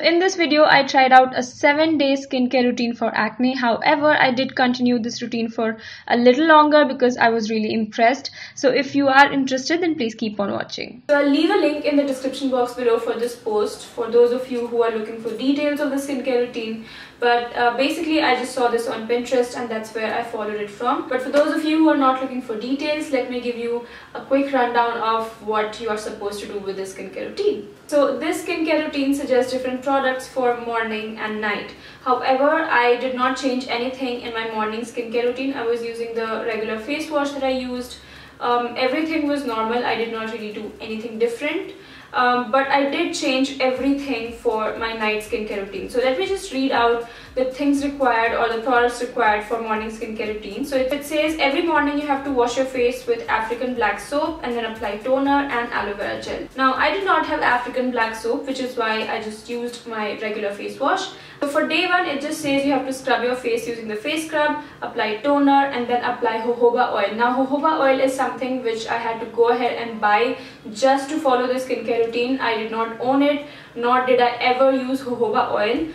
In this video, I tried out a 7-day skincare routine for acne. However, I did continue this routine for a little longer because I was really impressed. So if you are interested, then please keep on watching. So I'll leave a link in the description box below for this post for those of you who are looking for details of the skincare routine. But basically, I just saw this on Pinterest and that's where I followed it from. But for those of you who are not looking for details, let me give you a quick rundown of what you are supposed to do with this skincare routine. So this skincare routine suggests different products for morning and night. However, I did not change anything in my morning skincare routine. I was using the regular face wash that I used. Everything was normal. I did not really do anything different. But I did change everything for my night skincare routine. So let me just read out the things required or the products required for morning skincare routine. So it says every morning you have to wash your face with African black soap and then apply toner and aloe vera gel. Now I did not have African black soap, which is why I just used my regular face wash. So for day one, it just says you have to scrub your face using the face scrub, apply toner and then apply jojoba oil. Now jojoba oil is something which I had to go ahead and buy just to follow the skincare routine. I did not own it, nor did I ever use jojoba oil.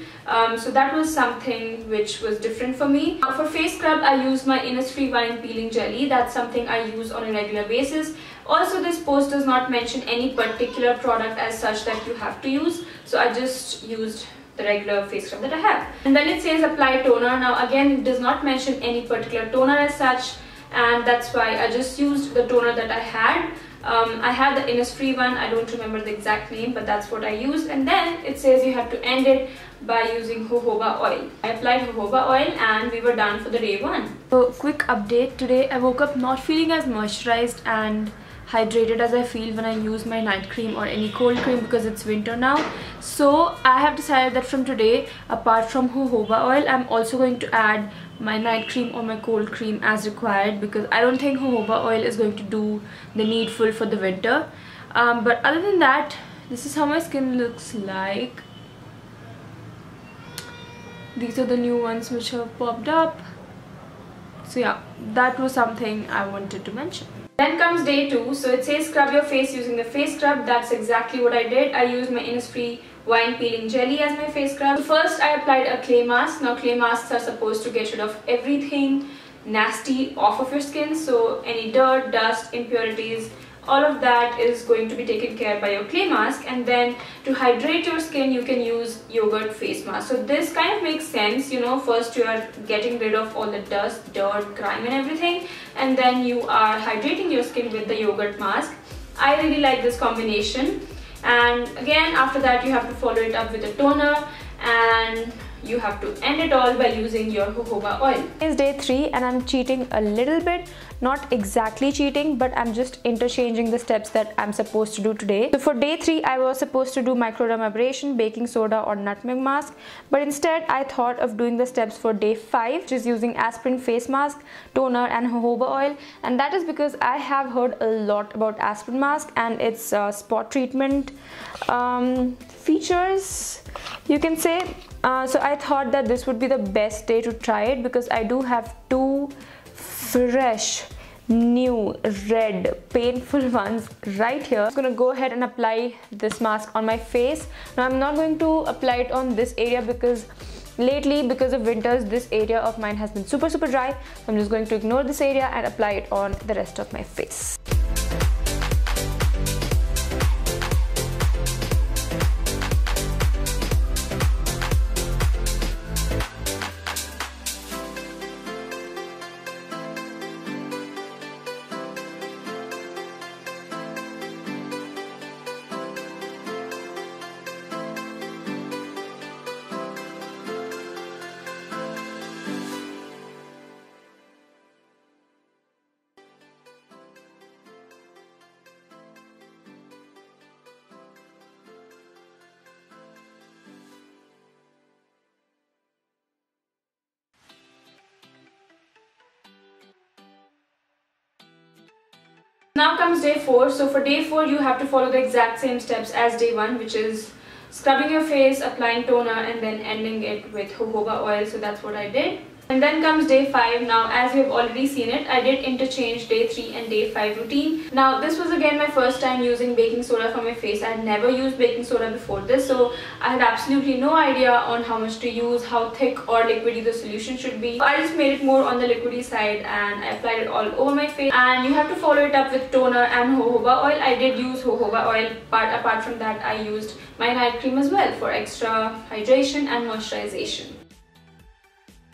So that was something which was different for me. Now for face scrub, I used my Innisfree Wine Peeling Jelly. That's something I use on a regular basis. Also, this post does not mention any particular product as such that you have to use. So I just used the regular face scrub that I have. And then it says apply toner. Now again, it does not mention any particular toner as such. And that's why I just used the toner that I had. I had the Innisfree one, I don't remember the exact name, but that's what I used. And then it says you have to end it by using jojoba oil. I applied jojoba oil and we were done for the day one. So quick update, today I woke up not feeling as moisturized and hydrated as I feel when I use my night cream or any cold cream because it's winter now. So I have decided that from today, apart from jojoba oil, I'm also going to add my night cream or my cold cream as required because I don't think jojoba oil is going to do the needful for the winter. But other than that, this is how my skin looks like. These are the new ones which have popped up. So yeah, that was something I wanted to mention. Then comes day two. So it says scrub your face using the face scrub. That's exactly what I did. I used my Innisfree Wine Peeling Jelly as my face scrub. So first I applied a clay mask. Now clay masks are supposed to get rid of everything nasty off of your skin. So any dirt, dust, impurities, all of that is going to be taken care by your clay mask. And then to hydrate your skin, you can use yogurt face mask. So this kind of makes sense, you know, first you are getting rid of all the dust, dirt, grime and everything, and then you are hydrating your skin with the yogurt mask. I really like this combination. And again, after that you have to follow it up with a toner and you have to end it all by using your jojoba oil. It's day 3 and I'm cheating a little bit. Not exactly cheating, but I'm just interchanging the steps that I'm supposed to do today. So for day 3, I was supposed to do microdermabrasion, baking soda or nutmeg mask. But instead, I thought of doing the steps for day 5, which is using aspirin face mask, toner and jojoba oil. And that is because I have heard a lot about aspirin mask and its spot treatment features, you can say. So I thought that this would be the best day to try it because I do have 2 fresh, new, red, painful ones right here. I'm gonna go ahead and apply this mask on my face. Now I'm not going to apply it on this area because lately, because of winters, this area of mine has been super dry. So I'm just going to ignore this area and apply it on the rest of my face. Now comes day 4. So for day 4, you have to follow the exact same steps as day 1, which is scrubbing your face, applying toner, and then ending it with jojoba oil. So that's what I did. And then comes day 5. Now, as you have already seen it, I did interchange day 3 and day 5 routine. Now, this was again my first time using baking soda for my face. I had never used baking soda before this, so I had absolutely no idea on how much to use, how thick or liquidy the solution should be. So I just made it more on the liquidy side and I applied it all over my face. And you have to follow it up with toner and jojoba oil. I did use jojoba oil, but apart from that, I used my night cream as well for extra hydration and moisturization.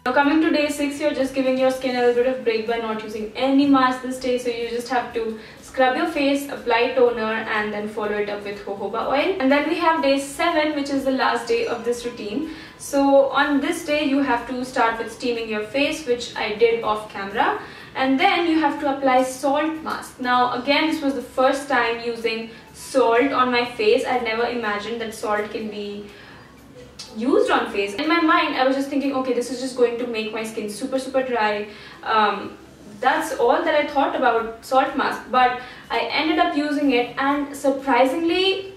Now coming to day 6, you're just giving your skin a little bit of break by not using any mask this day. So you just have to scrub your face, apply toner and then follow it up with jojoba oil. And then we have day 7, which is the last day of this routine. So on this day you have to start with steaming your face, which I did off camera. And then you have to apply salt mask. Now again, this was the first time using salt on my face. I had never imagined that salt can be used on face. In my mind, I was just thinking, okay, this is just going to make my skin super dry. That's all that I thought about salt mask, but I ended up using it and surprisingly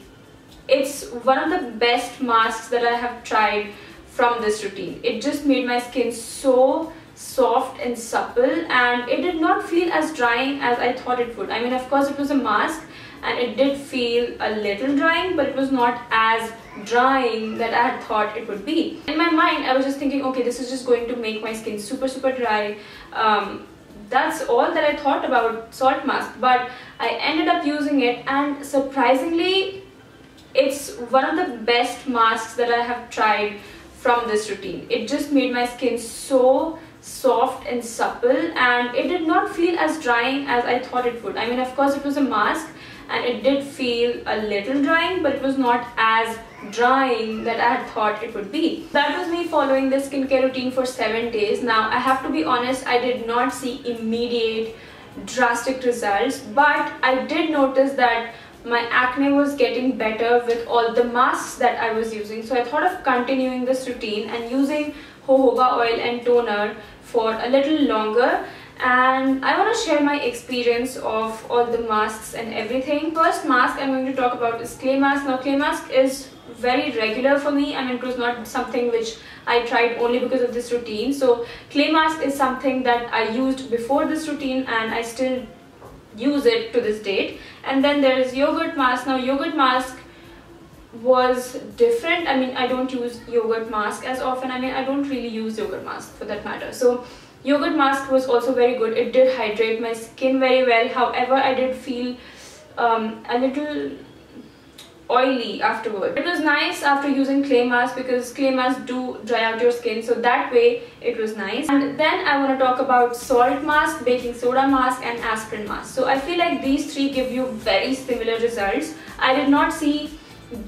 it's one of the best masks that I have tried from this routine. It just made my skin so soft and supple and it did not feel as drying as I thought it would. I mean, of course it was a mask and it did feel a little drying, but it was not as drying that I had thought it would be. In my mind, I was just thinking, okay, this is just going to make my skin super dry. That's all that I thought about salt mask, but I ended up using it and surprisingly it's one of the best masks that I have tried from this routine. It just made my skin so soft and supple and it did not feel as drying as I thought it would. I mean, of course it was a mask and it did feel a little drying, but it was not as drying that I had thought it would be. That was me following this skincare routine for 7 days. Now I have to be honest, I did not see immediate drastic results, but I did notice that my acne was getting better with all the masks that I was using. So I thought of continuing this routine and using jojoba oil and toner for a little longer. And I want to share my experience of all the masks and everything. First mask I'm going to talk about is clay mask. Now clay mask is very regular for me. I mean, it was not something which I tried only because of this routine. So clay mask is something that I used before this routine and I still use it to this date. And then there is yogurt mask. Now yogurt mask was different. I mean, I don't use yogurt mask as often. I mean, I don't really use yogurt mask for that matter. So yogurt mask was also very good. It did hydrate my skin very well. However, I did feel a little oily afterward. It was nice after using clay mask because clay masks do dry out your skin, so that way it was nice. And then I want to talk about salt mask, baking soda mask and aspirin mask. So I feel like these three give you very similar results. I did not see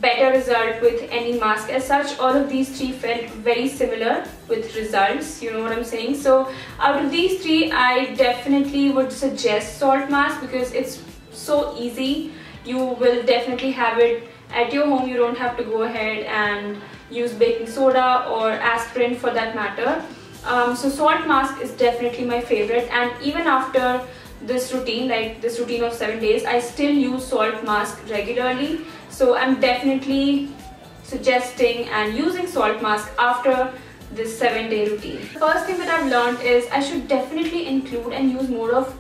better result with any mask as such. All of these three felt very similar with results, you know what I'm saying. So out of these three, I definitely would suggest salt mask because it's so easy. You will definitely have it at your home. You don't have to go ahead and use baking soda or aspirin for that matter. So salt mask is definitely my favorite, and even after this routine, like this routine of 7 days, I still use salt mask regularly. So I'm definitely suggesting and using salt mask after this 7-day routine. The first thing that I've learned is I should definitely include and use more of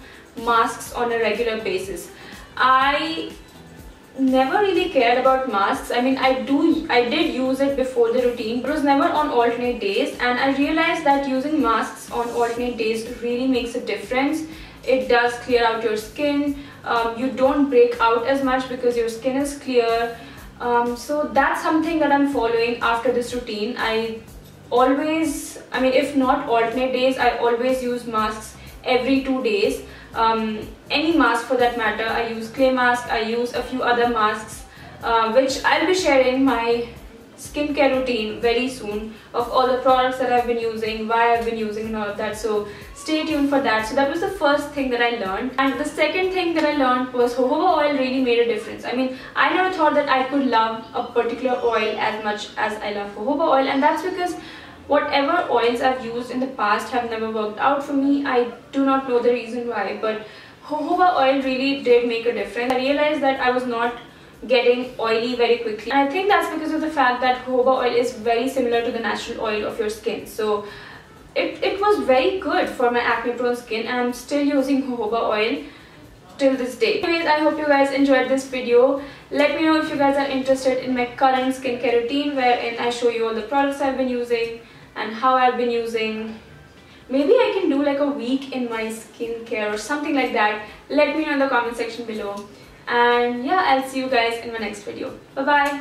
masks on a regular basis. I never really cared about masks. I mean, I did use it before the routine, but it was never on alternate days, and I realized that using masks on alternate days really makes a difference. It does clear out your skin. You don't break out as much because your skin is clear. So that's something that I'm following after this routine. I always, I mean, if not alternate days, I always use masks every 2 days. Any mask for that matter. I use clay mask, I use a few other masks, which I'll be sharing my skincare routine very soon of all the products that I've been using, why I've been using and all of that. So stay tuned for that. So that was the first thing that I learned. And the second thing that I learned was jojoba oil really made a difference. I mean, I never thought that I could love a particular oil as much as I love jojoba oil, and that's because whatever oils I've used in the past have never worked out for me. I do not know the reason why, but jojoba oil really did make a difference. I realized that I was not getting oily very quickly, and I think that's because of the fact that jojoba oil is very similar to the natural oil of your skin. So it was very good for my acne prone skin, and I'm still using jojoba oil till this day. Anyways, I hope you guys enjoyed this video. Let me know if you guys are interested in my current skincare routine, wherein I show you all the products I've been using and how I've been using. Maybe I can do like a week in my skincare or something like that. Let me know in the comment section below. And yeah, I'll see you guys in my next video. Bye bye.